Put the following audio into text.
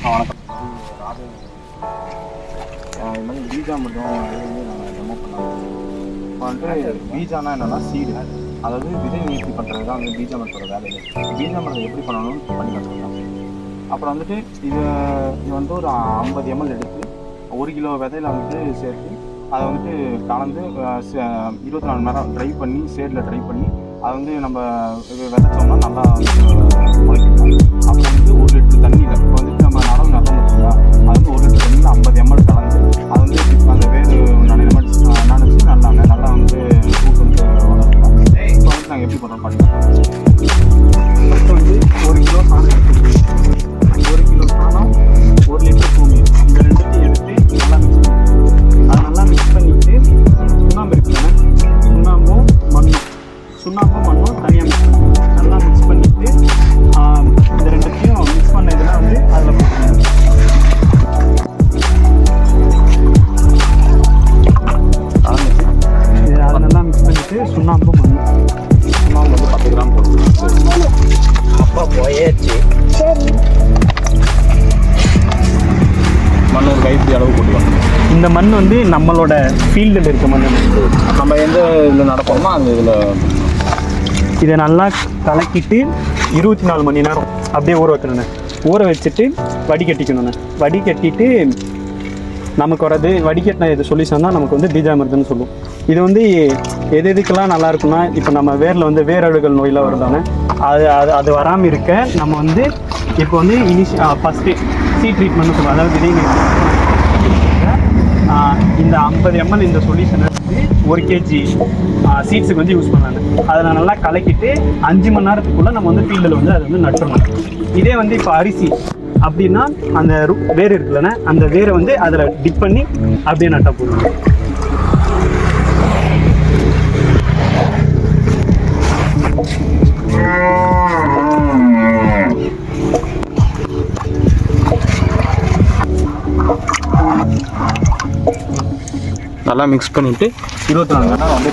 வணக்கம். ராது இது மாதிரி பீஜாமிர்தம் அது வந்து நாங்கள் டெமோ பண்ணலாம். இப்போ வந்துட்டு பீஜானா என்னென்னா சீடு, அதாவது விதை நீர்த்தி பண்ணுறது தான் வந்து பீஜாமிர்தோட வேலைகள். பீஜாமிர்தம் எப்படி பண்ணணும்னு பண்ணி கற்றுக்கலாம். அப்புறம் வந்துட்டு இது வந்து ஒரு 50 ml எடுத்து 1 கிலோ விதையில வந்துட்டு சேர்த்து அதை வந்துட்டு கலந்து 24 மணி நேரம் ட்ரை பண்ணி ஷேடில் ட்ரை பண்ணி அதை வந்து நம்ம விதைச்சோம்னா நல்லா முளைக்கும். அப்புறம் வந்து 1 லிட்டர் தண்ணியில் இப்போ வந்துட்டு நம்ம நடவு நடந்து வச்சுக்கா அது வந்து 1 லிட்டர் தண்ணியில் 50 ml கலந்து அது வந்து அந்த வேறு நினச்சி நல்லா வந்து ரூட் வந்து வளர்க்கலாம். இப்போ வந்து நாங்கள் எப்படி பண்ணுறோம் பண்ணிக்கலாம். ஃபஸ்ட்டு வந்து 1 கிலோ சாணம் எடுத்துக்கிட்டு 1 கிலோ சாணம் 1 லிட்டர் தூங்கி இந்த ரெண்டுத்தையும் எடுத்து நல்லா மிக்ஸ் பண்ணி அதை நல்லா மிக்ஸ் பண்ணிவிட்டு சுண்ணாம்பு இருக்குதானே சுண்ணாம்பும் மண்ணும் தனியாக மிக்ஸ் பண்ணி நல்லா மிக்ஸ் பண்ணிவிட்டு இந்த ரெண்டுத்தையும் மிக்ஸ் பண்ண இதெல்லாம் வந்து அதில் போட்டுக்கணும். அதை நல்லா மிக்ஸ் பண்ணிவிட்டு சுண்ணாம்பும் வந்து 10 கிராம் போட்டு அப்பா போயாச்சு. மண் ஒரு கைப்பிடி அளவு போட்டுக்கணும். இந்த மண் வந்து நம்மளோட ஃபீல்டில் இருக்க மண், நம்ம எந்த இதில் நடப்போமோ அந்த இதில் இதை நல்லா கலக்கிட்டு 24 மணி நேரம் அப்படியே ஊற வைக்கணுண்ணே. ஊற வச்சுட்டு வடிகட்டிக்கணுண்ணே. வடிகட்டிட்டு நமக்கு வர்றது வடிகட்டின இது சொல்யூஷன் தான் நமக்கு வந்து பீஜாமிர்தம்னு சொல்லுவோம். இது வந்து எதுக்கெல்லாம் நல்லா இருக்குன்னா, இப்போ நம்ம வேரில் வந்து வேரழுகல் நோயெலாம் வருதானே, அது வராமல் இருக்க நம்ம வந்து இப்போ வந்து ஃபஸ்ட்டு சீட் ட்ரீட்மெண்ட்னு சொல்லுவோம். அதாவது விதை இந்த 50 ml இந்த சொல்யூஷனை வந்து 1 kg சீட்ஸுக்கு வந்து யூஸ் பண்ணாங்க. அதை நான் நல்லா கலக்கிட்டு 5 மணி நேரத்துக்குள்ளே நம்ம வந்து ஃபீல்டில் வந்து அதை வந்து நட்டுறணும். இதே வந்து இப்போ அரிசி அப்படின்னா அந்த வேர் இருக்குல்லண்ணே, அந்த வேரை வந்து அதில் டிப் பண்ணி அப்படியே நட்டா போதும். நல்லா மிக்ஸ் பண்ணிவிட்டு 24 மணி நேரம் வந்து